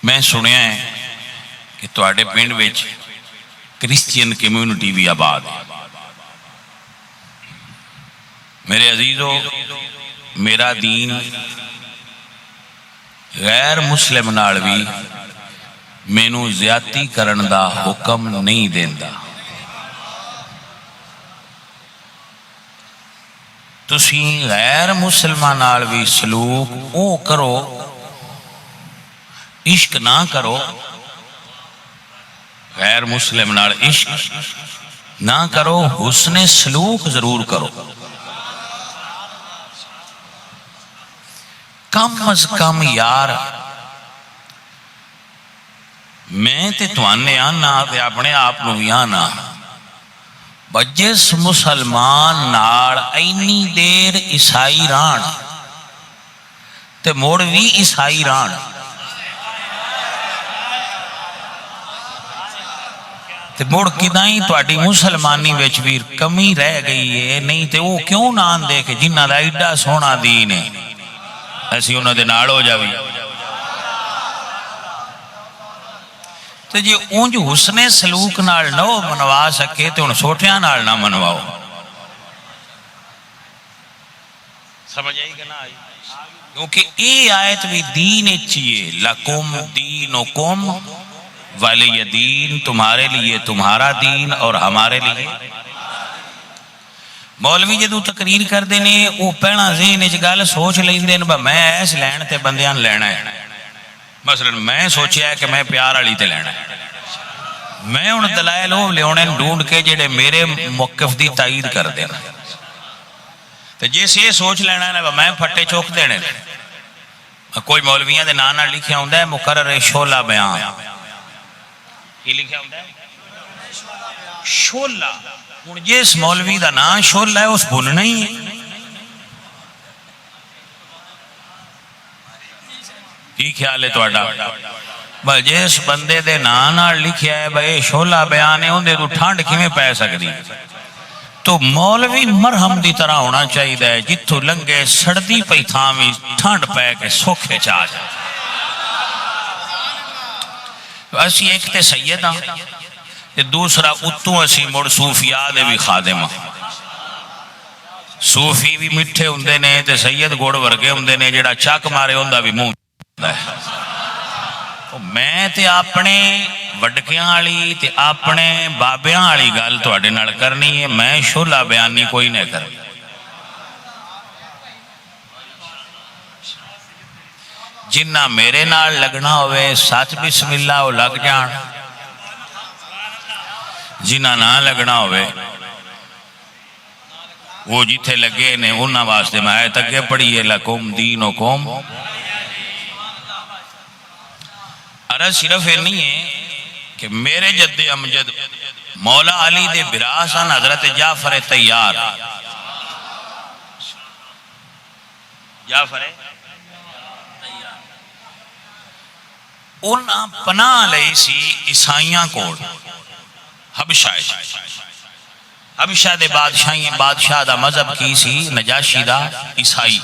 میں سنیا ہے کہ تواڈے پنڈ وچ کرسچین کمیونٹی بھی آباد ہے۔ میرے عزیزو، میرا دین غیر مسلم نال بھی مینوں زیادتی کرن دا حکم نہیں دیندا۔ تسی غیر مسلمان نال بھی سلوک او کرو، عشق نہ کرو، غیر مسلم نال عشق نہ کرو، حسن سلوک ضرور کرو۔ کم از کم یار میں تے توانے آنا تے اپنے آپ نو بھی آنا، جس مسلمان نال اینی دیر عیسائی ران تے موڑ بھی عیسائی ران، تے موڑ کدائیں تواڈی مسلمانی وچ بھی کمی رہ گئی ہے، نہیں تے وہ کیوں نہ آندے کہ جنہاں دا ایڈا سونا دین ہے ایسی انہوں دے نال ہو جاوی۔ تو جی اونج حسن سلوک نال نہ منوا سکے تو ان سوٹیاں نال نہ منواؤ۔ سمجھ آئی کہ نہ آئی؟ کیونکہ یہ آیت بھی دین چیئے، لکم دینکم ولی دین، تمہارے لیے تمہارا دین اور ہمارے لیے۔ مولوی جدو تقریر کر دینے وہ پہنا ذہن اچ گل سوچ لیندے نے میں ایس لین تے بندیاں لینا ہے، مثلا میں سوچیا ہے کہ میں پیار والی تے لینا ہے، میں ان دلائل وہ لیونے ڈھونڈ کے جڑے میرے موقف دی تائید کر دینا، تو جس یہ سوچ لینا ہے میں پھٹے چوک دینے۔ کوئی مولویاں دے نانا لکھیا ہوندا ہے مقرر شعلہ بیان، کی لکھیا ہوندا ہے شعلہ۔ ہوں جس مولوی دا نام شعلہ ہے اس بننا ہی ہے۔ کی خیال ہے تہاڈا؟ جس بندے دے نام لکھیا ہے بھائی شعلہ بیان ہے، اندے تو ٹھنڈ کیویں پے سکدی؟ تو مولوی مرہم دی طرح ہونا چاہیے، جتھوں لنگے سڑدی پئی تھاں وی ٹھنڈ پے کے سوکھے چا جائے۔ اسی ایک تے سید ہاں، دوسرا اتوں اسی مڑ صوفیاء دے بھی خادم، صوفی بھی مٹھے ہوندے نے تے سید گوڑ ورگے ہوندے نے، جڑا چک مارے ہوندا بھی منہ ہے۔ میں تے اپنے وڈکیاں والی تے اپنے بابیاں والی گل تواڈے نال کرنی ہے، میں شعلہ بیانی کوئی نہیں کرنی۔ جنہ میرے نال لگنا ہوئے سچ بسم اللہ وہ لگ جان، جنہ نہ لگنا ہوئے وہ جتھے لگے نے انہاں واسطے میں آیت اگے پڑھی ہے لکم دینکم۔ عرض صرف یہ نہیں ہے کہ میرے جد امجد مولا علی دے براسن حضرت جعفر تیار، جعفر انہاں پناہ لئی سی عیسائیاں کوڑ، حبشہ دے بادشاہ دا مذہب کی سی نجاشی دا عیسائی۔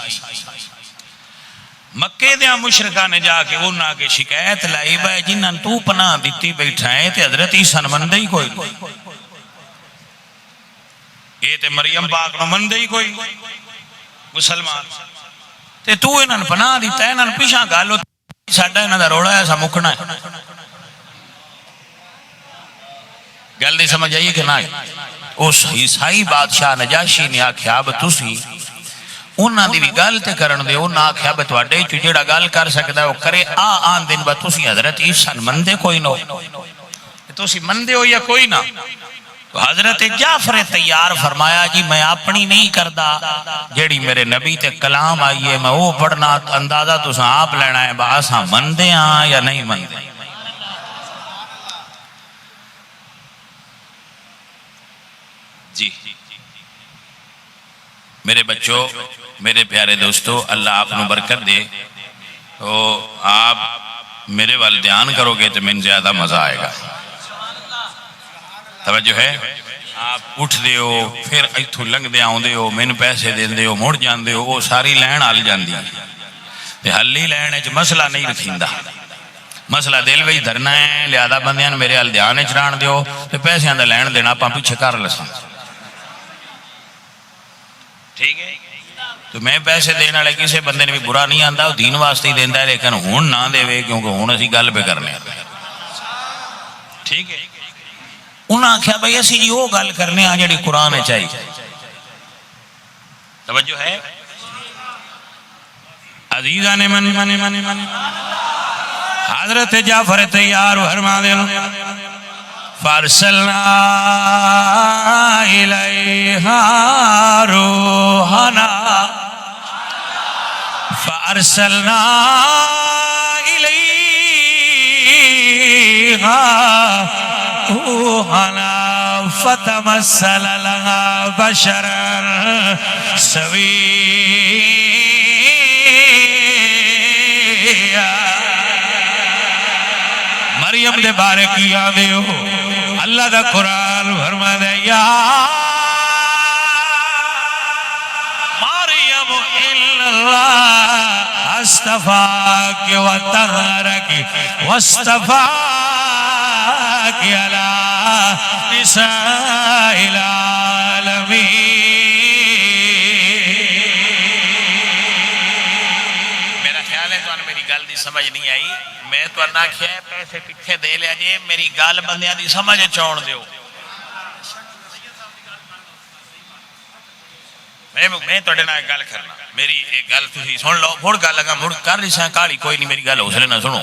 مکے دیا مشرکہ نے جا کے انہاں کے شکایت لائی بھائی جنہاں تو پناہ دیتی بیٹھا ہے تے حضرت عیسیٰ مندے ہی کوئی، یہ تے مریم پاک نو مندے ہی کوئی مسلمان، تے تو انہاں پناہ دیتا ہے، انہاں پیشاں گالو ساڈا انہاں دا روڑا ایسا مکنا ہے۔ گل دی سمجھ آئیے کہ نہ؟ اس عیسائی بادشاہ نجاشی نے آکھیا اب تسی انہاں دی بھی گل تے کرن دے، انہاں آکھیا اب تواڈے چ جڑا گل کر سکدا ہے وہ کرے، آن دن بعد تسی حضرت عیسیٰ مندے کوئی نہ، تسی مندے ہو یا کوئی نہ۔ تو حضرت جعفر تیار فرمایا جی میں اپنی نہیں کردا، جیڑی میرے نبی تے کلام آئی ہے میں وہ پڑھنا، اندازہ تساں آپ لینا ہے باساں مندے ہاں یا نہیں مندے۔ جی میرے بچوں، میرے پیارے دوستو، اللہ آپ نے برکت دے، تو آپ میرے وال دھیان کرو گے تو من زیادہ مزہ آئے گا۔ توجہ ہے؟ آپ اٹھ دے ہو پھر ایتھوں لنگ دے آؤں دے ہو، من پیسے دے دے ہو، مڑ جان دے ہو، وہ ساری لین آل جان دی تے حلی لین اچ مسئلہ نہیں رکھیندا۔ مسئلہ دل وچ دھرنا ہے، لہذا بندیاں میرے ال دھیان وچ رہن دیو تے پیسیاں دا لین دینا اپاں پیچھے کر لساں، ٹھیک ہے؟ تو میں پیسے دینے والے کسی بندے نے بھی برا نہیں آندا، وہ دین واسطے ہی دیندا ہے، لیکن ہن نہ دے کیونکہ ہن اسی گل پہ کرنے ہیں، ٹھیک ہے؟ انہاں آکھیا بھائی اسی جی وہ گل کرنے آ جڑی قرآن ہے چاہیے، توجہ ہے؟ عزیزان من حضرت جعفر تیار فرما دے فارسلنا الیہا روحنا فارسلنا الیہا روحنا فتمثل لها بشرا سویا مریم دے بارے کی آدھے ہو اللہ دا قرآن فرما دے یا مریم اللہ استفاک و طہرک و استفاک علی نساء العالمین۔ میرا خیال ہے تو میری گل دی سمجھ نہیں آئی، میں تو نہ کیا پیسے پیچھے دے لیا جی، میری گل بندیاں دی سمجھ چون دیو، میں تو نہ گل کرنا، میری ایک گل تھی سن لو، مڑ گل لگا مڑ کر رہی ساں کالی کوئی نہیں، میری گل حوصلے نہ سنو۔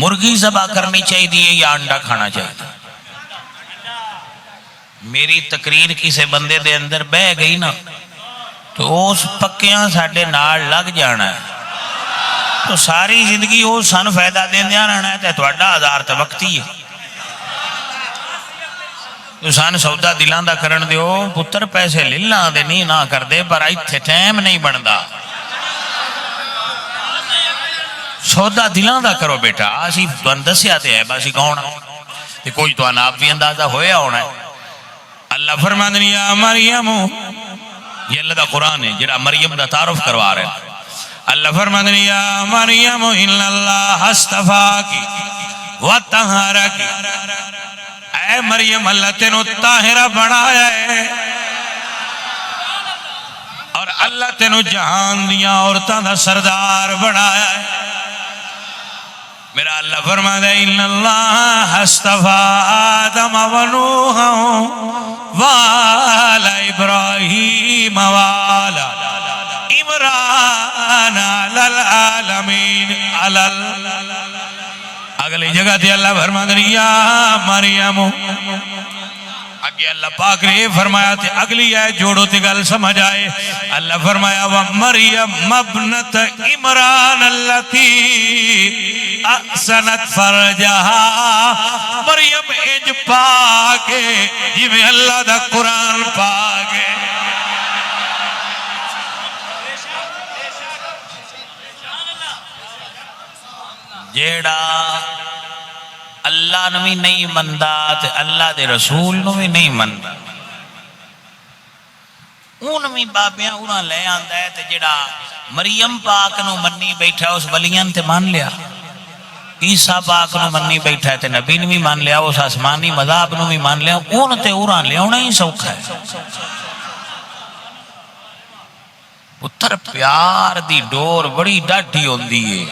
مرغی ذبح کرنی چاہیے یا انڈا کھانا چاہیے؟ میری تقریر کسی بندے دے اندر بہ گئی نا تو اس پکیاں ساڈے نال لگ جانا ہے، تو ساری زندگی وہ سن فائدہ دیندیاں رہنا ہے، تے تہاڈا ہزار تے وقتی ہے، تو سن سودا دلاں دا کرن دیو پتر، پیسے للاں دے نہیں نہ کر دے، پر ایتھے ٹائم نہیں بندا، سودا دلاں دا کرو بیٹا، اسی تانوں دسیا تے ہے بس کون تے کوئی تو آپ بھی اندازہ ہویا ہونا ہے۔ اللہ فرماندے نے یا مریم، یہ اللہ دا قرآن ہے جڑا مریم دا تعارف کروا رہے ہیں، اللہ فرماندے نے یا مریم ان اللہ اصطفاکی و طہرکی، اے مریم اللہ تینوں طاہرہ بنایا ہے اور اللہ تینوں جہان دیاں عورتاں دا سردار بنایا ہے۔ میرا اللہ فرماتا ہے ان اللہ اصطفیٰ آدم و نوح وآل ابراہیم وآل عمران علی العالمین۔ اگلی جگہ تھی اللہ فرماتا ہے یا مریم، آگے اللہ پاک نے فرمایا تھے اگلی آئے جوڑو تے گل سمجھ آئے، اللہ فرمایا وَمَرْيَمَ ابْنَتَ عِمْرَانَ الَّتِي احسنت فرجہا، مریم اج پاکے جی میں اللہ دا قرآن پاکے، جیڑا اللہ نو بھی نہیں مندا تے اللہ دے رسول نو بھی نہیں مندا، اون بھی بابیاں انہاں لے آندا ہے، تے جڑا مریم پاک نو منی بیٹھا اس ولیاں تے مان لیا، عیسیٰ پاک نو منی بیٹھا ہے تے نبی نے بھی مان لیا، اس آسمانی مذہب نو بھی مان لیا، اون تے اوراں لے آنا ہی سوکھا ہے۔ پتر پیار دی ڈور بڑی ڈاڈھی ہوندی ہے،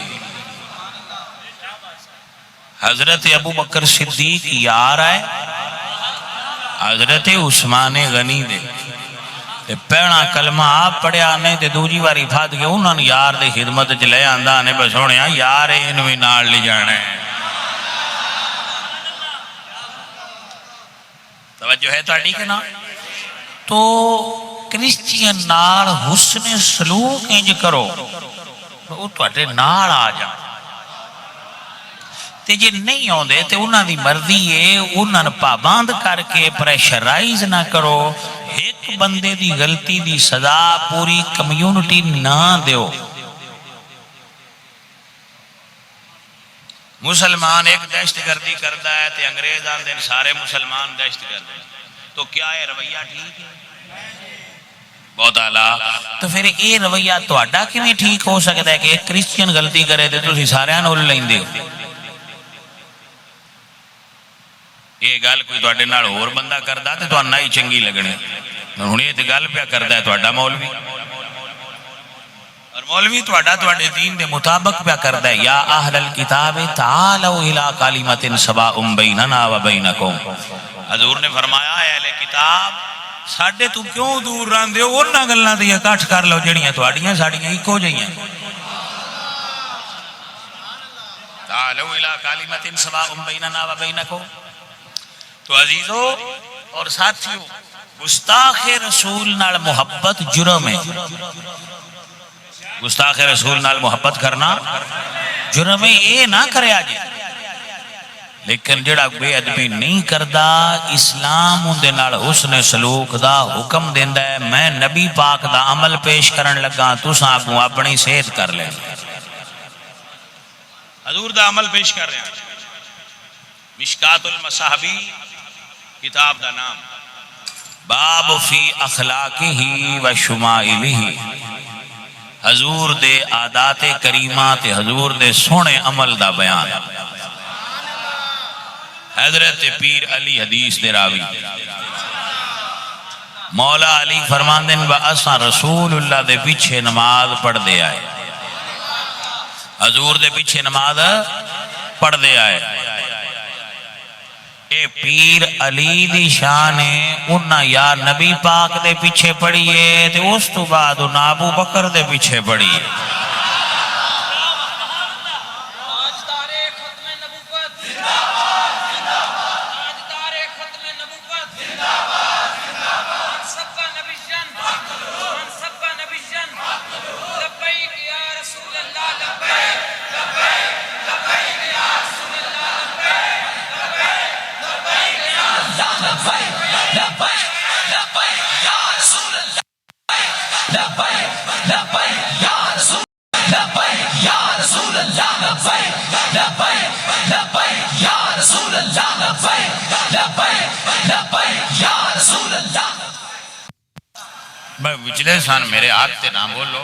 حضرت ابو بکر صدیق یار آئے حضرت عثمان غنی دے پہنا کلمہ آپ پڑھے آنے تے دوجی باری پھاد کے انہوں نے یار دے خدمت چلے آندہ آنے بس ہونے یار انوی نال لے جانے، توجہ ہے تاڑی کے نا؟ تو کرسچین نال حسن سلوک انج کرو وہ تواڈے نال آ جا، تے جے نہیں ہوندے تے انہاں دی مرضی ہے، انہاں نے پابند کر کے پریشرائز نہ کرو، ایک بندے دی غلطی دی سزا پوری کمیونٹی نہ دیو۔ مسلمان ایک دہشت گردی کرتا ہے تے انگریز آندے سارے مسلمان دہشت گرد ہیں، تو کیا ہے رویہ ٹھیک ہے؟ بہت اعلیٰ. تو پھر یہ رویہ تہاڈا کیویں ٹھیک ہو سکتا ہے کہ ایک کرسچن غلطی کرے تو تسی سارے نول لیندے ہو؟ یہ گل کوئی تہاڈے نال ہور بندہ کردا تے تہاڈا ہی چنگی لگنی. ہن یہ تے گل پیا کردا ہے تہاڈا مولوی، اور مولوی تہاڈے دین دے مطابق پیا کردا ہے. یا اہل الکتاب تعالوا الی کلمۃ سواء بیننا و بینکم. حضور نے فرمایا اے اہل کتاب ساڈے تو کیوں دور رہندے ہو؟ انہاں گلاں تے اکٹھ کر لو جڑیاں تہاڈیاں ساڈیاں اکو جیاں. تعالوا الی کلمۃ سواء بیننا و بینکم. تو عزیزو اور ساتھیو، گستاخ رسول نال محبت جرم ہے. گستاخ رسول نال محبت کرنا جرم ہے، یہ نہ کریا جی. لیکن جڑا بے ادبی نہیں کردا، اسلام اندے نال حسن سلوک دا حکم دیندا ہے. میں نبی پاک دا عمل پیش کرن لگا، تساں اگوں اپنی صحت کر لیں. حضور دا عمل پیش کر رہے ہیں. مشکات المصابیح کتاب دا نام، باب فی اخلاقہ و شمائلہ. حضور دے عادات کریمات، حضور دے سونے عمل دا بیان. حضرت پیر علی حدیث دے راوی مولا علی فرماندے نے اساں رسول اللہ دے پیچھے نماز پڑھ دے آئے. حضور دے پیچھے نماز پڑھ دے آئے. اے پیر علی دی شان ہے. انہاں یا نبی پاک دے پیچھے پڑھیے تے اس تو بعد انہاں ابو بکر دے پیچھے پڑھیے. پچھلے سن میرے ہاتھ تے نہ بولو،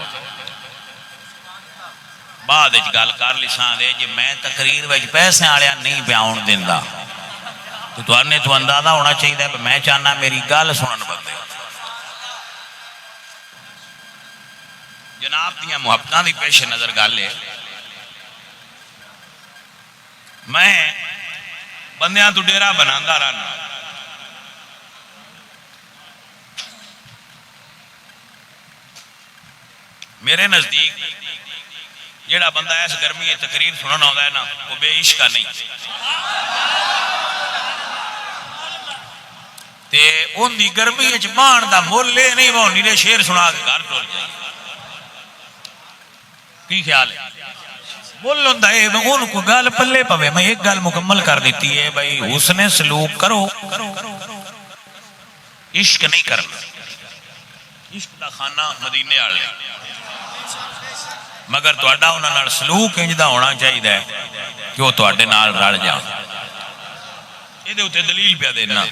بعد گل کر لساں دے جی میں تقریر وچ پیسے والے نہیں پیا آن دیندا. تو توانے تو اندازہ ہونا چاہیے کہ میں چاہنا میری گل سنن بندے. جناب دیاں محبتاں دی پیش نظر گل ہے. میں بندیاں تو ڈیرا بناندا رہنا. میرے نزدیک جیڑا بندہ اس گرمی تقریر سننا ہوتا ہے نا، وہ بے عشق نہیں. تے ان دی گرمی وچ مان دا مول لے نہیں، وہ نیلے شیر سنا کے گھر ٹر جائے. کی خیال ہے؟ مول ہوندا ہے ان کو گل پلے پوے. میں ایک گل مکمل کر دیتی ہے بھائی، حسن سلوک کرو، عشق نہیں کرنا. عشق دا خانہ مدینے والے، مگر تہاڈا انہاں نال سلوک انج دا ہونا چاہیے کہ وہ تہاڈے نال رل جان. یہ دے اوتے دلیل پیا دینا.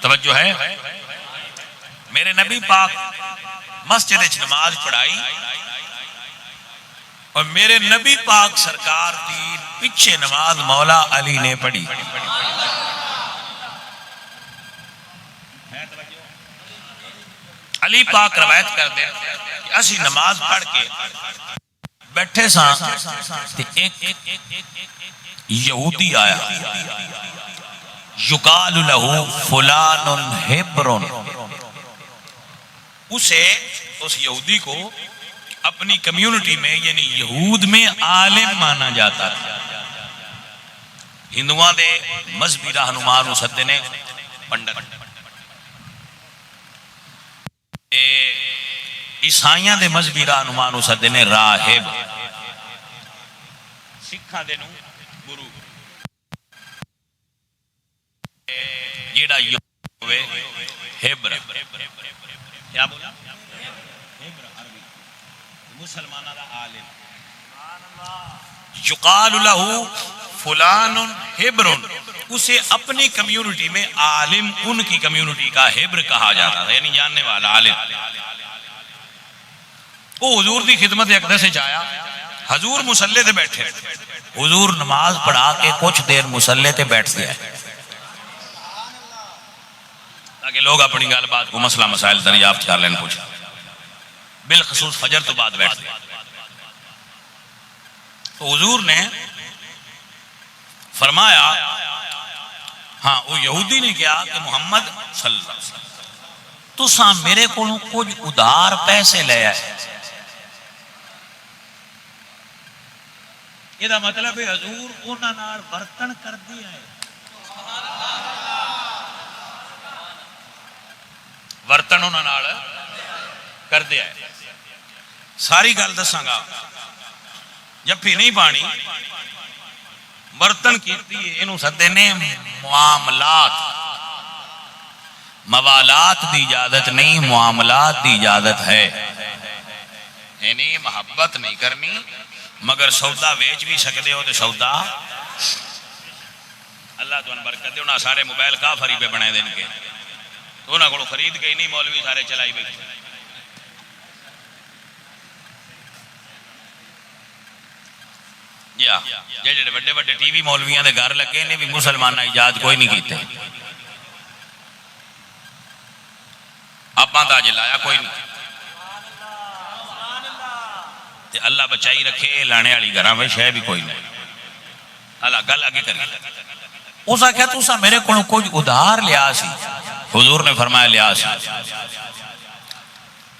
توجہ ہے؟ میرے نبی پاک مسجد وچ نماز پڑھائی اور میرے نبی پاک سرکار دی پیچھے نماز مولا علی نے پڑھی. علی پاک روایت کر دے کہ اسی نماز پڑھ کے بیٹھے ساں تے ایک یہودی آیا، یقال لہو فلان ہبرن. اسے اس یہودی کو اپنی کمیونٹی میں یعنی یہود میں عالم مانا جاتا تھا. ہندوؤں دے مذہبی رہنما نوں سدے نے پنڈت، عیسائیاں دے مذہبی رہنما نوں سدے نے راہب، سکھاں دے نوں گرو. جیڑا ہوئے ہبر، کیا بولا؟ مسلمانہ دا عالم. یقال لہو فلان ہبرن، اسے اپنی کمیونٹی میں عالم، ان کی کمیونٹی کا ہبر کہا جاتا تھا، یعنی جاننے والا عالم. وہ حضور دی خدمت اقدس وچ آیا، حضور مصلے تے بیٹھے، حضور نماز پڑھا کے کچھ دیر مصلے تے بیٹھ گیا تاکہ لوگ اپنی گل بات کو مسئلہ مسائل دریافت کر لیں، پوچھا بالخصوص فجر تو بعد بیٹھ گیا۔ تو حضور نے فرمایا، ہاں وہ یہودی نے کہا کہ محمد صلی اللہ علیہ وسلم تساں میرے کو کچھ ادھار پیسے لے آئے، یہ مطلب ہے حضور انہاں نال برتن کر دیا ہے، برتن انہاں نال کر دیا ہے۔ ساری گل دساں گا، جفی نہیں پانی، برتن کیتی ہے، انہوں سدے نے معاملات، موالات دی اجازت نہیں، معاملات دی اجازت ہے، یعنی محبت نہیں کرنی مگر سودا ویچ بھی سکتے ہو تو سودا اللہ تو برکت دے، انہاں سارے موبائل کافری پہ بنے دین کے، تو انہاں کو خرید کے نہیں مولوی سارے چلائی بیٹھے۔ جڑے بڑے بڑے ٹی وی مولویاں دے گھر لگے نے بھی مسلماناں ایجاد کوئی نہیں کیتے، آپاں تاج لایا کوئی نہیں، تے اللہ بچائی رکھے، لانے والی گھراں وچ ہے بھی کوئی نہیں۔ اللہ گل آگے کری، اس آخیا تساں میرے کو کچھ ادھار لیا سی، حضور نے فرمایا لیا سی،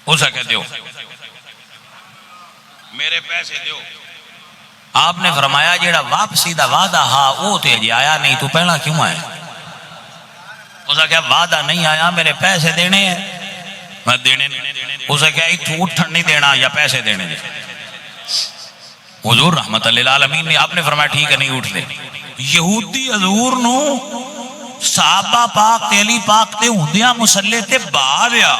اس آخیا دیو میرے پیسے دیو، آپ نے فرمایا جیڑا واپسی دا وعدہ ہا وہ تے اجے آیا نہیں، تو پہلا کیوں آیا؟ اس نے کہا وعدہ نہیں آیا، میرے پیسے دینے ہیں، میں دینے نہیں۔ اس نے کہا اتھو اٹھن نہیں دینا یا پیسے دینے دے؟ حضور رحمت اللہ العالمین نے آپ نے فرمایا ٹھیک ہے نہیں اٹھ دے۔ یہودی حضور نو صحابہ پاک تے علی پاک تے ہوندیاں مسلے تے باہ دیا،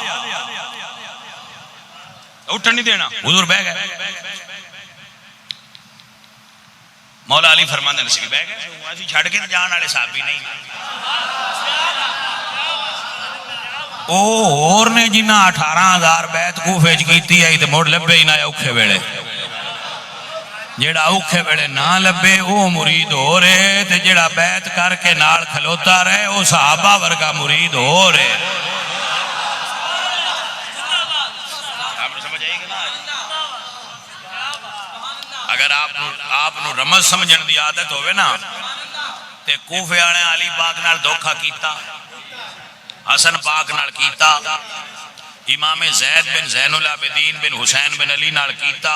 اٹھن نہیں دینا، حضور بہ گئے۔ مولا علی فرماندے نصیب بہ گئے، اسی چھڑ کے جان والے صحابی نہیں۔ او اور نے جنہ 18,000 بیعت کوفے وچ کیتی ہے تے مڑ لبے ہی نہ اوکھے ویلے، جیڑا اوکھے ویلے نہ لبے او مرید ہو رہے، تے جیڑا بیعت کر کے نال کھلوتا رہے او صحابہ ورگا مرید ہو رہے۔ اگر آپ نو رمز سمجھن دی عادت ہوئے نا تے کوفے والے علی پاک نال دھوکھا کیتا، حسن پاک نال کیتا، امام زید بن زین العابدین بن حسین بن علی نال کیتا،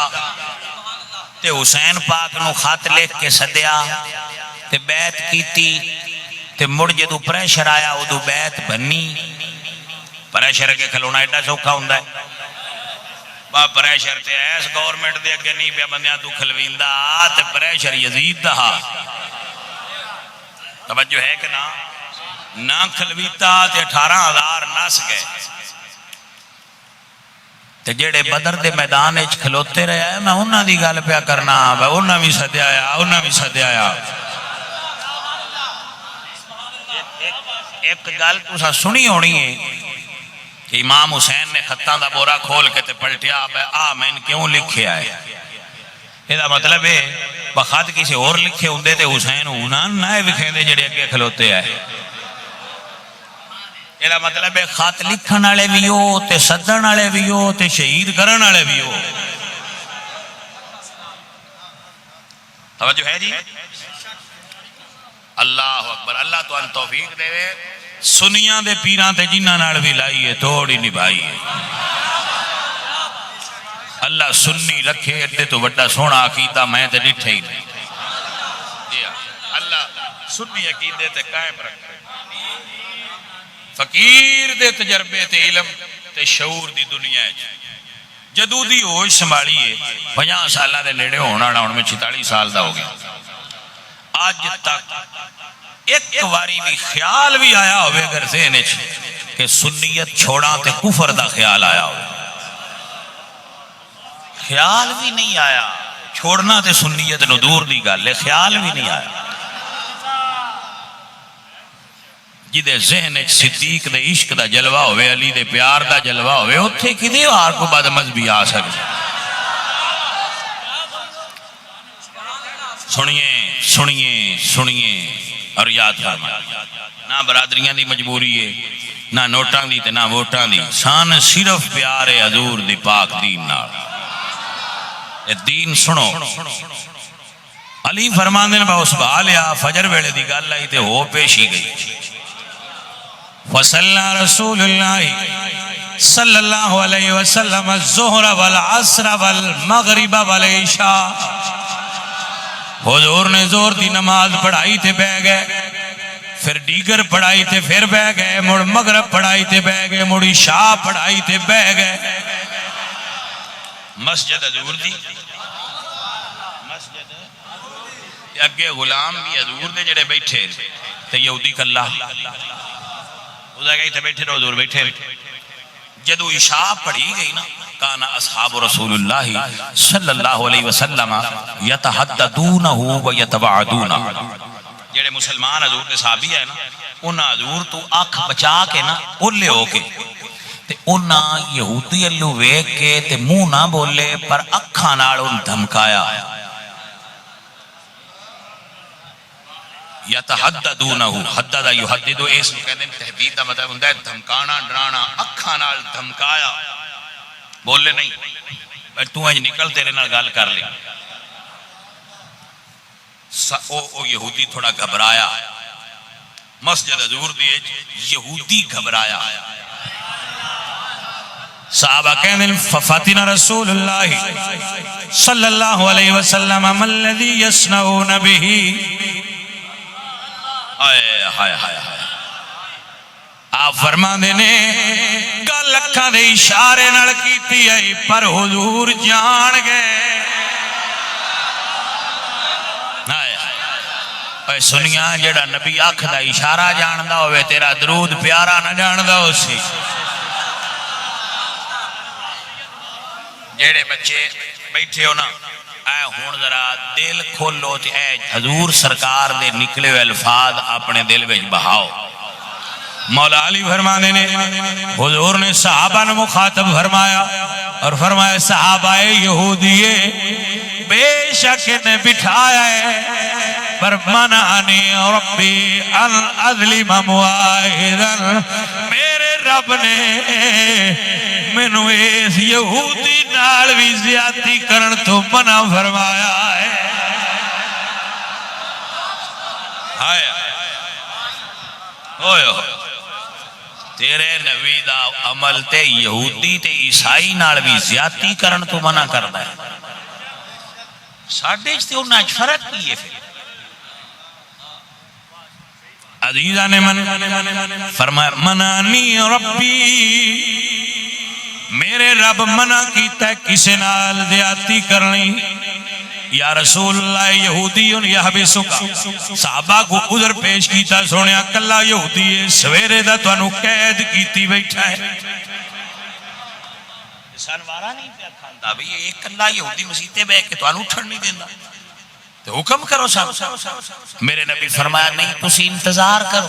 تے حسین پاک نو خط لکھ کے سدیا تے بیعت کیتی، تے مڑ جدو پریشر آیا ادو بیعت بنی۔ پریشر کے کھلونا ایڈا سوکھا ہوندا ہے، پریشر تے ایس گورنمنٹ دے اگے نہیں پیا بندیاں تو کھلویندا، تے پریشر یزید دا، توجہ ہے کہ نہ کھلویتا تے 18,000 نس گئے۔ تے جیڑے بدر دے میدان وچ کھلوتے رہے ہیں، میں انہاں دی گل پیا کرنا، انہاں بھی سدیا آیا، انہاں بھی سدیا آیا۔ ایک گل تساں سنی ہونی ہے کہ امام حسین نے خطاں دا بورا کھول کے تے پلٹیا، آمین کیوں لکھے آئے؟ یہ مطلب ہے بخط کسی اور لکھے ہوندے تے حسین ہونا نہ لکھے دے جڑے اگے کھلوتے آئے۔ یہ مطلب ہے خط لکھن والے بھی ہو تے سدن والے بھی ہو تے شہید کرن والے بھی ہو۔ توجہ ہے جی؟ اللہ اکبر، اللہ تو ان توفیق دے، سنیاں دے پیراں تے جنہ نال بھی لائیے توڑی نبھائیے۔ اللہ سنی رکھے، ایڈے تو بڑا سونا عقیدہ میں تے ڈٹھے ہی نہیں۔ اللہ سنی عقیدے تے قائم رکھے، فقیر دے تجربے تے علم تے شعور دی دنیا ہے جدودی ہوش سنبھالیے۔ 50 سالہ دے نیڑے ہونا ان میں 46 سال دا ہو گیا، آج تک ایک واری بھی خیال بھی آیا ہوئے اگر ذہن کہ سنیت چھوڑا تے کفر دا خیال آیا ہوئے، خیال بھی نہیں آیا، چھوڑنا تے سنیت نو دور دی گل ہے، خیال بھی نہیں آیا۔ جدے ذہن صدیق دے عشق دا جلوہ ہوئے، علی دے پیار دا جلوہ ہوئے، اتھے کدے وار کو بعد مذہبی آ سکتے؟ سنیے سنیے سنیے اور یاد فرمائیں، نہ برادریاں دی مجبوری ہے، نہ نوٹاں دی تے نہ ووٹاں دی، سان صرف پیار ہے حضور دی پاک دین نال۔ اے دین سنو، علی فرماندے نے اس بہا لیا، فجر ویلے دی گل آئی تے ہو پیشی گئی۔ فصلى رسول الله صلی اللہ علیہ وسلم الظہر والعصر والمغرب والعشاء، حضور نے زور دی نماز پڑھائی تے بہ گئے، پھر دیگر پڑھائی تے پھر بہ گئے، مڑ مغرب پڑھائی تے بہ گئے، مڑ عشاء پڑھائی تے بہ گئے۔ مسجد حضور دی، مسجد اگے غلام بھی حضور دے جڑے بیٹھے تے یہودی کلا اس جگہ تے بیٹھے رہو، حضور بیٹھے جدو عشاء پڑھی گئی نا، کانا اصحاب رسول اللہ صلی اللہ علیہ وسلم یتحددونہ و یتبعدونہ، جڑے مسلمان حضور کے صحابی ہے نا، انہاں حضور تو آنکھ بچا کے نا اولے ہو کے تے انہاں یہودی اللہ ویکھ کے تے منہ نہ بولے پر اکھاں نال ان دھمکایا۔ یتحددونہ، حدد یحدد، اس کو کہتے ہیں تحدید دا مطلب ہوتا ہے دھمکانا ڈرانا، اکھاں نال دھمکایا، بولے نہیں تو اج نکل تیرے نال گل کر لے۔ او یہودی تھوڑا گھبرایا، مسجد حضور دی یہودی گھبرایا۔ صحابہ کہنے ففاتنا رسول اللہ صلی اللہ علیہ وسلم ما الذی یصنعون به، آپ فرما دینے گل اکھاں دے اشارے نال کیتی ہے پر حضور جان گئے۔ اے سنیاں جڑا نبی آنکھ دا اشارہ جاندا ہوئے تیرا درود پیارا نہ جاندا ہو سی۔ جڑے بچے بیٹھے ہو نا، اے ہون ذرا دل کھولو تے اے حضور سرکار دے نکلے ہوئے الفاظ اپنے دل وچ بہاؤ۔ مولا علی فرمانے نے حضور نے صحابہ نے مخاطب فرمایا اور فرمایا صحابہ یہودیے بے شک نے بٹھایا ہے پر منعنی ربی ان اظلم معاہدا، میرے رب نے مینوں اس یہودی نال بھی زیادتی کرن تو منع فرمایا ہے۔ ہائے ہوئے ہوئے تیرے نبی دا عمل تے یہودی تے عیسائی نال بھی زیادتی کرن تو منع کردا ہے، ساڈے تے انہاں وچ فرق کی ہے؟ پھر عزیزہ نے فرمایا منانی ربی، میرے رب منع کیتا ہے کسے نال زیادتی کرنی۔ یا رسول اللہ یہودی یحبسک، صحابہ کو عذر پیش کیتا، سونیا کلا یہودی ہے سویرے دا تانوں قید کیتی بیٹھا ہے۔ سنوارا نہیں پیا کھاندا بھئی ایک کلا یہودی مسیح تے بیٹھ کے تانوں اٹھن نہیں دیندا، تو حکم کرو صاحب۔ میرے نبی فرمایا نہیں تسی انتظار کرو،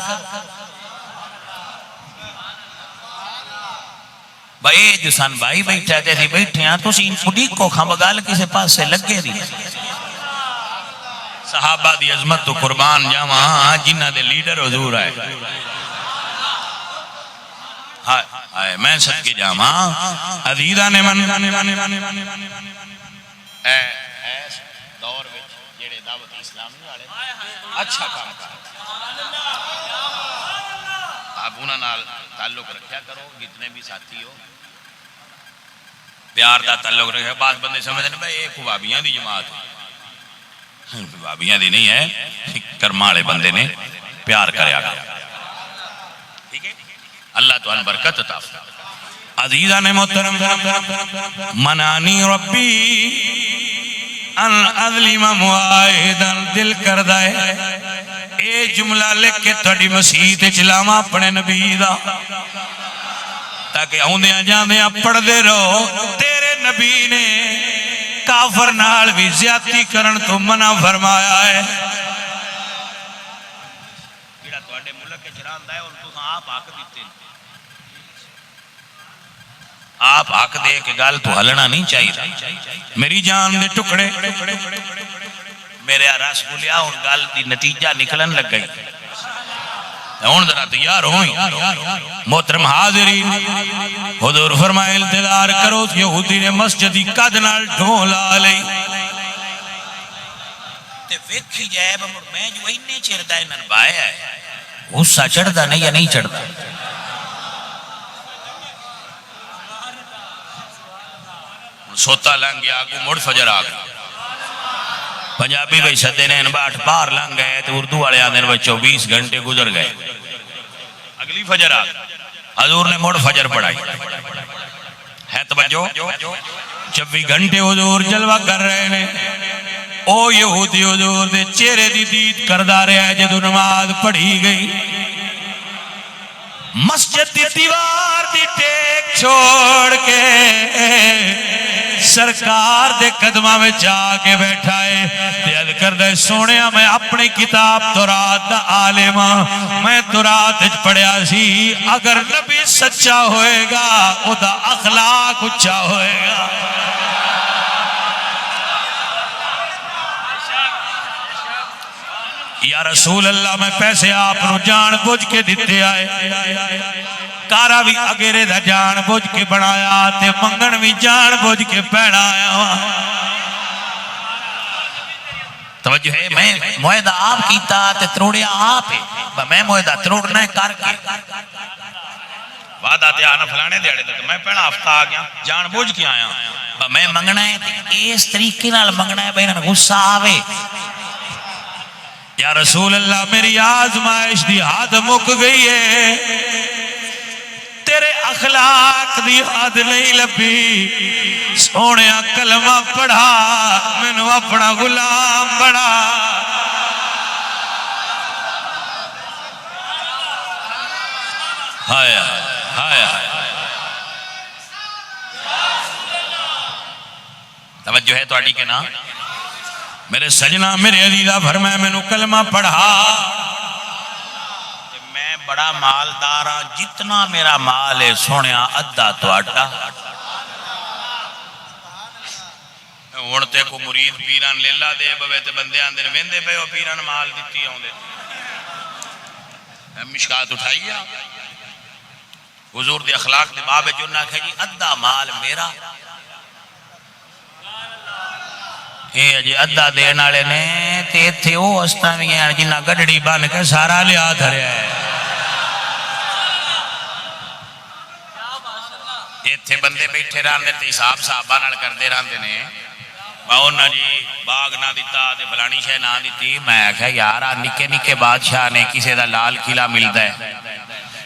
بھائی جسان بھائی بیٹھا تھی بیٹھے ہیں تسی ان کو ڈیکو کھا بگال کسے پاس سے لگے دی۔ صحابہ دی عظمت تو قربان جاواں جنہ دے لیڈر حضور آئے، ہائے میں صدقے جاواں عزیزہ نے من ایس دور وچ جڑے دعوت اسلامی والے اچھا کام کر، آپ انہاں نال تعلق رکھیا کرو، جتنے بھی ساتھی ہو پیار دا تعلق رکھے۔ بعض بندے سمجھتے ہیں بھائی ایک وہابیاں دی جماعت ہے، وہابیاں دی نہیں ہے، کرما والے بندے نے پیار کریا گیا، ٹھیک ہے؟ اللہ تو ان برکت عطا فرمائے۔ عزیزہ نے محترم منانی ربی ان اظلم معاہدا، دل کردہ ہے اے جملہ لکھ کے تھوڑی مسیح تے چلاواں اپنے نبی دا، تاکہ آؤندیاں جاندیاں پڑھ دے رہو تیرے نبی نے کافر نال بھی زیادتی کرن تو منع فرمایا ہے۔ جڑا تواڈے ملک وچ رہندا ہے ان تو آپ حق دتے، آپ حق دے کے گل تو ہلنا نہیں چاہیے۔ میری جان دے ٹکڑے میرے رس گلیا ہوں گل دی نتیجہ نکلن لگ گئی ہوں ذرا تیار ہوئی محترم حاضرین حضور فرمائے انتظار کرو یہودی نے مسجد دی قد نال ڈھولا لئی تے ویکھی جائے میں جو اینے چردہ انہاں بایا ہے غصہ چڑھدا نہیں یا نہیں چڑھدا سوتا لنگ گیا کو مڑ فجر آ گیا پنجابی بھائی سدے نے باٹھ پار لنگ گئے تو اردو والے آدھے نے 24 گھنٹے گزر گئے اگلی فجر آ حضور نے مڑ فجر پڑھائی ہے توجہ 24 گھنٹے حضور جلوہ کر رہے نے او یہودی حضور دے چہرے دی دید کردہ رہے ہیں جدو نماز پڑھی گئی مسجد دی دیوار دی ٹیک چھوڑ کے سرکار دے قدمہ میں جا کے بیٹھا ہے دیل کردہ سونیا میں اپنی کتاب تورات دا عالمہ میں تورات پڑھیا سی اگر نبی سچا ہوئے گا او دا اخلاق اچھا ہوئے گا یا رسول اللہ میں پیسے آپ نو جان بوجھ کے دیتے آئے کارا بھی اگیرے دا جان بوجھ کے بنایا تے منگن بھی جان بوجھ کے پیڑا آیا توجہ ہے میں معاہدہ آپ کیتا تے تروڑیا آپ ہے میں معاہدہ تروڑنا ہے کر کے وعدہ تے آنا فلانے دیڑے تے میں پیڑا ہفتہ آ گیا جان بوجھ کے آیا میں منگنا ہے تے اس طریقے نال منگنا ہے بھائی غصہ آوے یا رسول اللہ میری آزمائش دی حد مک گئی ہے تیرے اخلاق دی حد نہیں لبھی سونیا کلمہ پڑھا مینوں اپنا غلام بڑھا ہایا ہایا توجہ ہے تو اڈی کے نا میرے سجنہ میرے عزیزہ فرمائے میں نے کلمہ پڑھا میں بڑا مالدار ہوں جتنا میرا مال ہے سونیا ادھا تو اڈا ہونتے کو مرید پیران لیلہ دے بوے تے بندے آندے ویندے پہ وہ پیران مال دیتی ہوں دے مشکات اٹھائیے حضور دی اخلاق دی باب جنہ کہ جی ادھا مال میرا یہ جی ادھا دین آلے نے تے تھے وہ استاوی ہیں جنہ گڑڑی بان کے سارا لیا دھریا ہے یہ تھے بندے بیٹھے راندے تے حساب صحابہ نال کر دے راندے نے باؤنا جی باغ نہ دیتا تے فلانی شے نہ دیتی میں کہا یارا نکے نکے بادشاہ نے کسے دا لال قلعہ ملتا ہے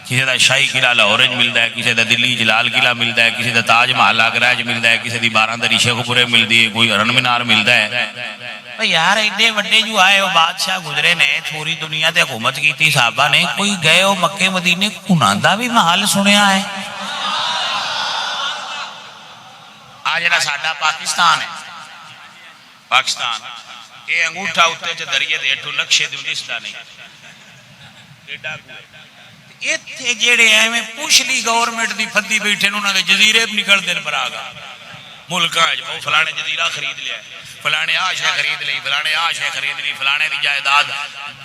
کسی دا شاہی قلعہ لاہورج ملتا ہے کسی دا دلی جلال قلعہ ملتا ہے کسی دا تاج محل آگرہ ملتا ہے کسی دی 12 دری شیخ پورے ملتی ہے کوئی ہرن مینار ملتا ہے یار ایڈے وڈے جو آئے وہ بادشاہ گزرے نے تھوڑی دنیا تے حکومت کی تھی صحابہ نے کوئی گئے ہو مکے مدینے کناندہ بھی محل سنیا ہے آج نا ساڈا پاکستان ہے پاکستان یہ انگوٹھا ہوتے چا دریئے دے اٹھو لکشے دے انیستا نہیں ایڈا کوئے ایتھے جیڑے ہیں میں پوچھ لی گورنمنٹ دی پھدی بیٹھے انہوں نے جزیرے بھی نکل دن پر آگا ملکہ ہے وہ فلانے جزیرہ خرید لیا ہے فلانے آش ہے خرید لی فلانے آش ہے خرید لی فلانے دی جائیداد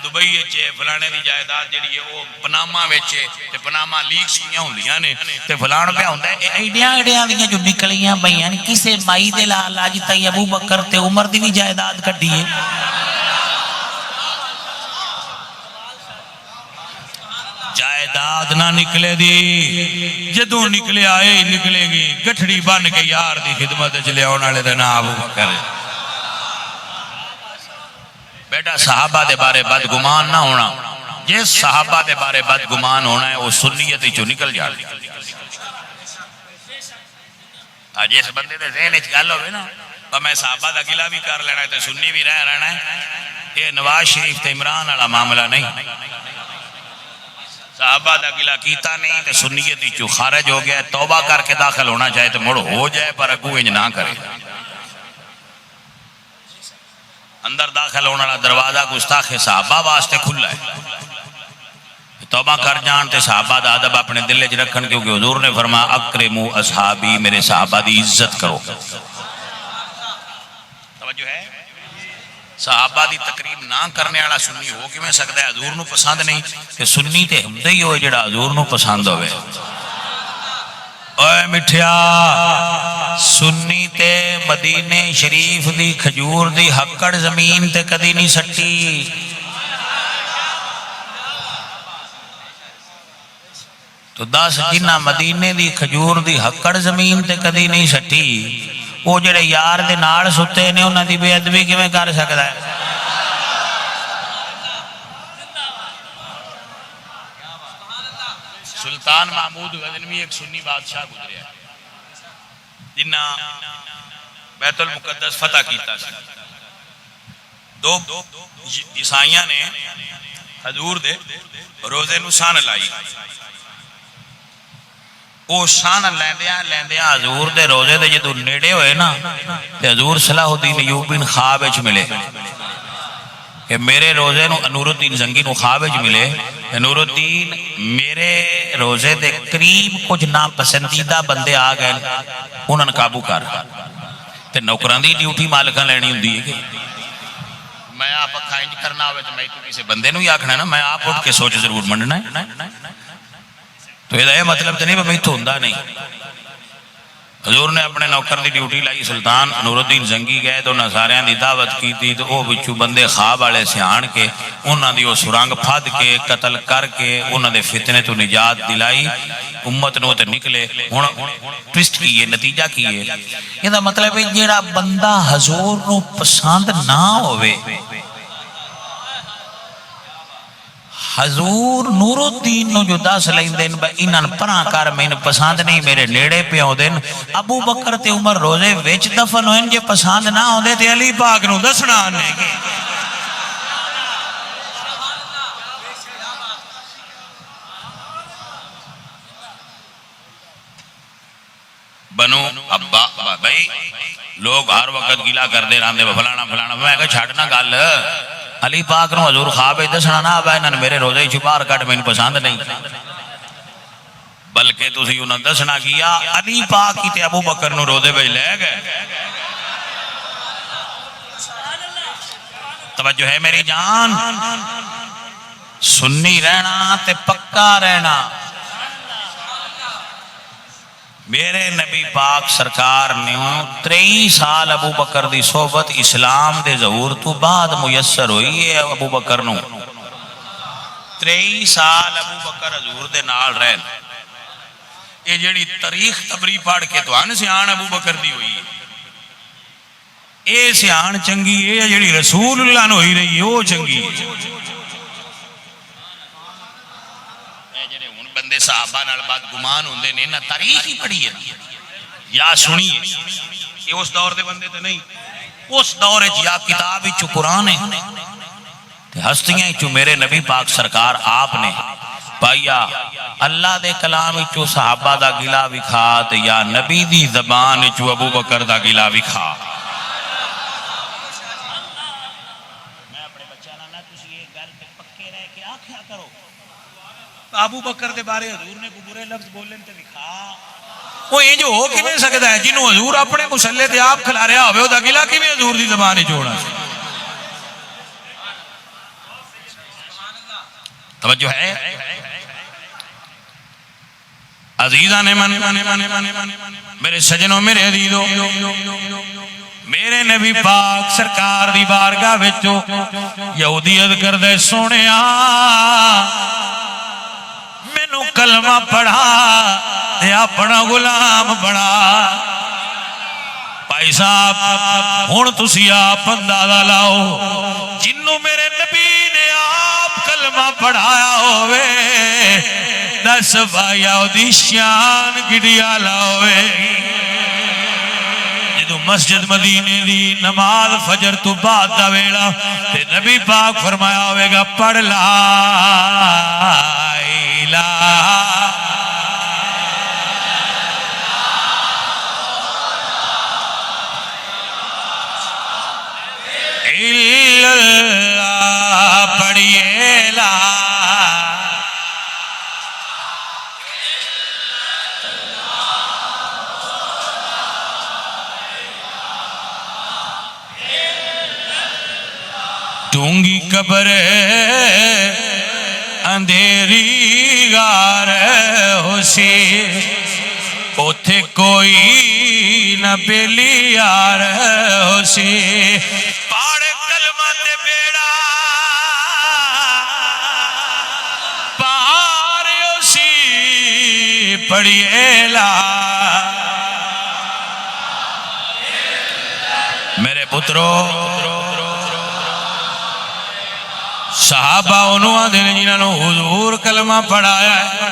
دبئی وچے فلانے دی جائیداد جڑی ہے وہ پناما وچے تے پناما لیکس کیاں ہوندیاں نے تے فلان پہ ہوندا ہے ایڈیاں دیاں جو نکلیاں بھائیاں کسے مائی دے لال اج تائی ابو بکر تے عمر دی بھی جائیداد کڈی ہے جائیداد نہ نکلے دی جدوں نکلے آئے نکلے گی گٹھڑی بن کے یار دی خدمت چلے ہونا لے دینا ابو بکر بیٹا صحابہ دے بارے بدگمان نہ ہونا جس صحابہ دے بارے بدگمان ہونا ہے وہ سنیت ہی چو نکل جاتی آج اس بندے دے ذہن اچھ گل ہوئے نا تو میں صحابہ دا گلہ بھی کر لینا ہے تو سنی بھی رہنا ہے یہ نواز شریف تے عمران والا معاملہ نہیں صحابہ دا گلہ کیتا نہیں تے سنیت ہی چو خارج ہو گیا توبہ کر کے داخل ہونا چاہے تو مڑ ہو جائے پر اگو انج نہ کرے اندر داخل ہونا دروازہ گستاخ صحابہ واسطے کھلا ہے توبہ کر جان تے صحابہ دا ادب اپنے دل وچ رکھن کیونکہ حضور نے فرمایا اکرموا اصحابی میرے صحابہ دی عزت کرو توجہ ہے صحابہ دی تقریب نہ کرنے والا سنی ہو کیویں سکدا ہے؟ حضور نو پسند نہیں تے سنی تے ہوندا ہی ہوئے جڑا حضور نو پسند ہوئے۔ اوے مٹھیا، سنی تے مدینے شریف دی کھجور دی ہکڑ زمین تے کدی نہیں سٹی۔ تو دس جنہ مدینے دی کھجور دی ہکڑ زمین تے کدی نہیں سٹی، وہ جڑے یار دے نال ستے نے انہاں دی بے ادبی کیویں کر سکدا ہے؟ سلطان محمود غزنوی ایک سنی بادشاہ گزریا جنہ بیت المقدس فتح کیتا سی۔ دو عیسائیاں نے حضور دے روزے نو سان لائی، وہ شان لیندیاں لیندیاں حضور دے روزے دے جدو نیڑے ہوئے نا تے حضور صلاح الدین ایوبی خواب وچ ملے کہ میرے روزے نو نور الدین زنگی نو خواب وچ ملے کہ نور الدین میرے روزے دے قریب کچھ ناپسندیدہ بندے آ گئے، انہاں قابو کر۔ تے نوکراں دی ڈیوٹی مالکاں لینی ہوندی ہے کہ میں آپ اکھا انج کرنا ہوئے تو میں تو کسی بندے نو ہی آکھنا ہے نا، میں آپ اٹھ کے سوچ ضرور منڈنا ہے۔ تو یہ مطلب تو نہیں میں تو ہوندا نہیں۔ حضور نے اپنے نوکر دی ڈیوٹی لائی، سلطان نور الدین زنگی گئے تو انہاں ساریاں دی دعوت کی تھی، تو وہ بچو بندے خواب والے سے آن کے انہاں دی وہ سرنگ پھد کے قتل کر کے انہاں دے فتنے تو نجات دلائی، امت نو تے نکلے۔ ہن ٹوسٹ کی ہے، نتیجہ کی ہے؟ یہ دا مطلب ہے جیڑا بندہ حضور نو پسند نہ ہوئے، حضور نور الدین نو جو دس لیندین با انہاں پرا کر میں پسند نہیں میرے نیڑے پہ ہو دین، ابو بکر تے عمر روزے وچ دفن ہوئے جے پسند نہ ہو دے تے علی پاک نو دسنا آنے گے۔ بنو ابا بھائی لوگ ہر وقت گلا کر دے راندے فلانا فلانا، میں کہا چھاڑنا گل علی پاک نو حضور خواب دسنا نہ آبا انہوں نے میرے روزے چھپار کٹ میں پسند نہیں، بلکہ تسی انہوں نے دسنا کیا علی پاک کی تے ابو بکر نو روزے بھائی لے گئے۔ توجہ ہے میری جان، سنی رہنا تے پکا رہنا۔ میرے نبی پاک سرکار نے 23 سال ابو بکر دی صحبت اسلام دے ظہور تو بعد میسر ہوئی ہے۔ ابو بکر نو 23 سال ابو بکر حضور دے نال رہن، یہ جڑی تاریخ تبری پڑھ کے تو آن سیان ابو بکر دی ہوئی ہے، اے سیان چنگی ہے جڑی رسول اللہ نو ہوئی رہی ہے وہ چنگی ہے۔ جڑے ہن بندے صحابہ نال بعد گمان ہوندے نے نہ تاریخ ہی پڑھی ہے یا سنی ہے، یہ اس دور دے بندے تے نہیں، اس دور وچ یا کتاب وچ قرآن ہے تے ہستیاں وچ میرے نبی پاک سرکار آپ نے پایا۔ اللہ دے کلام وچ صحابہ دا گلا وکھا تے یا نبی دی زبان وچ ابو بکر دا گلا وکھا۔ ابو بکر دے بارے حضور نے کو برے لفظ بولن تے لکھا، وہ یہ جو ہو کیویں سکدا ہے جنوں حضور اپنے مصلی تے آپ کھلا رہا ہوے او دا گلا کیویں حضور دی زبان وچ ہونا سی؟ توجہ ہے عزیزان من میرے سجنوں میرے عزیزوں، میرے نبی پاک سرکار دی بارگاہ وچوں یہودیت کردے سونیا مینوں کلمہ پڑھا تے اپنا غلام بنا۔ بھائی صاحب ہن تسی آپ اندازہ لاؤ جنوں میرے نبی نے آپ کلمہ پڑھایا ہوئے، دس بھائی دی شان کڈی اعلی ہوئے گی۔ جدوں مسجد مدینے دی نماز فجر تو بعد دا ویلا تے نبی پاک فرمایا ہوئے گا پڑھ لا الہ الا اللہ، پڑھیے لا ڈونگی قبر اندھیری غار ہو سی اوتھے کوئی نہ بیلی یار ہو سی پاڑے کلمہ تے بیڑا پار ہو سی پڑھیے لا میرے پترو صحابہ انہوں آدھے جنہوں نے حضور کلمہ پڑھایا ہے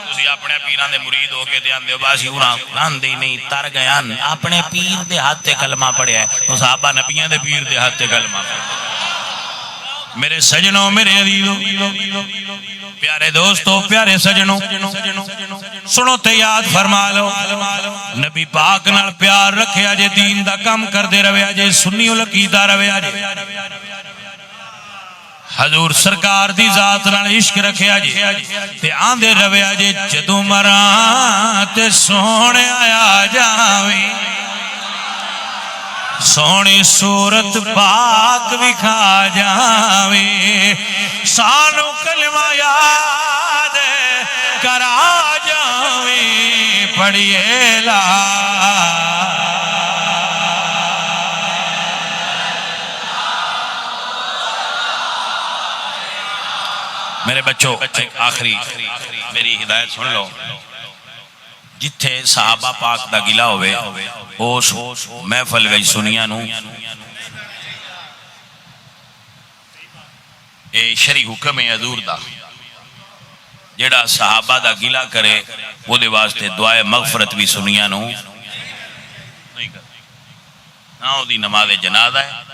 تسی اپنے پیران دے مرید ہو کے دیان دے باسی انہاں دے نہیں تر گیا اپنے پیر دے ہاتھ تے کلمہ پڑھیا ہے تو صحابہ نبیان دے پیر دے ہاتھ تے کلمہ پڑھیا میرے سجنوں میرے عزیزوں پیارے دوستوں پیارے سجنوں سنو تے یاد فرما لو نبی پاک نال پیار رکھیا جے دین دا کم کر دے رویا جے سنی العقیدہ رویا جے حضور سرکار دی ذات نال عشق رکھیا جے تے آندے رویا جے جدوں مراں تے سونے آیا جاویں سونی صورت پاک وکھا جاویں سانو کلمہ یاد کرا جاویں پڑھیے لا میرے بچوں آخری میری ہدایت سن لو جتھے صحابہ پاک دا گلا ہوئے اوس محفل گئی سنیا نو اے شرعی حکم ہے حضور دا جیڑا صحابہ دا گلا کرے وہ دے واسطے دعائے مغفرت بھی سنیا نو نہیں کرتے نہ وہ دی نماز جنازہ ہے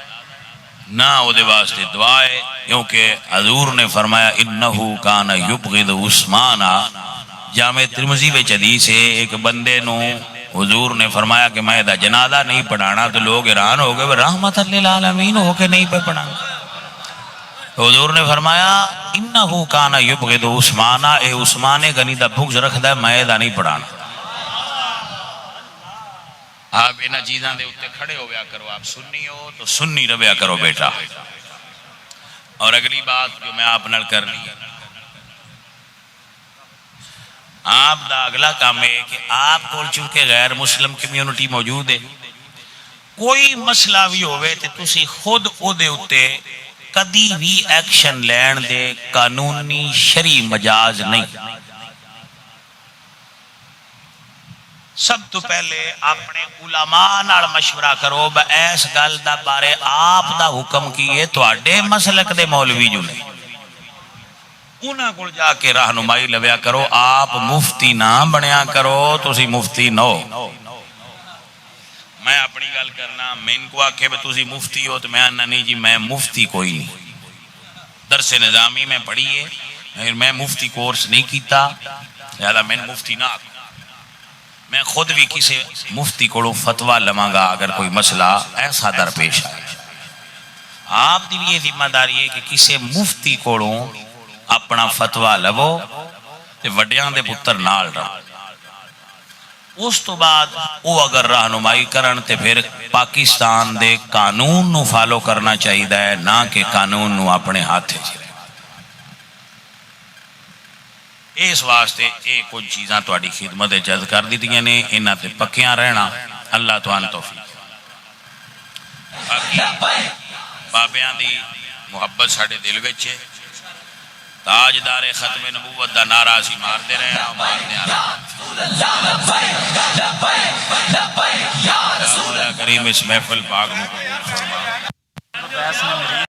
نہ وہ دے واسطے دعائے کیونکہ حضور نے فرمایا انہو کان یبغض عثمانہ جامع ترمذی میں حدیث ہے ایک بندے نو حضور نے فرمایا کہ میں دا جنازہ نہیں پڑھانا تو لوگ حیران ہو گئے رحمت للعالمین ہو کے نہیں پڑھانا حضور نے فرمایا انہو کان یبغض عثمانہ اے عثمان غنی دا بغض رکھدا ہے میں دا نہیں پڑھانا آپ انہاں چیزاں دے اتے کھڑے ہو گیا کرو آپ سنی ہو تو سنی رویا کرو بیٹا اور اگلی بات جو میں آپ نال کرنی آپ دا اگلا کام ہے کہ آپ کو چونکہ غیر مسلم کمیونٹی موجود ہے کوئی مسئلہ بھی ہوئے تو تسی خود او دے اتے کدی بھی ایکشن لین دے قانونی شرعی مجاز نہیں سب تو پہلے اپنے علماء نال مشورہ کرو با ایس گل دا بارے آپ دا حکم کیے تو آڈے مسلک دے مولوی جو نہیں انہاں کو جا کے رہنمائی لویا کرو آپ مفتی نہ بنیا کرو تو اسی مفتی نہ ہو میں اپنی گل کرنا میں ان کو آکھے بے تسی مفتی ہو تو میں آنا نہیں جی میں مفتی کوئی نہیں درس نظامی میں پڑھیے میں مفتی کورس نہیں کیتا لہذا میں مفتی نہ آکھوں میں خود بھی کسی مفتی کو فتوہ لماں گا اگر کوئی مسئلہ ایسا درپیش آئے آپ دی بھی یہ ذمہ داری ہے کہ کسی مفتی کو اپنا فتوہ لبو تے وڈیاں دے پتر نال رہا اس تو بعد وہ اگر رہنمائی کرن تے پھر پاکستان دے قانون نو فالو کرنا چاہیے ہے نہ کہ قانون نو اپنے ہاتھے چلے اس واسطے ایک کچھ چیزاں تو اڈی خدمت جذب کر دی دیئے نے انہاں تے پکیاں رہنا اللہ تو آن توفیق بابیاں دی محبت ساڑے دل وچے تاجدار ختم نبوت دا نعرہ سی مار دے رہے ہیں مار دے اللہ کریم اس محفل پاک میں قبول فرما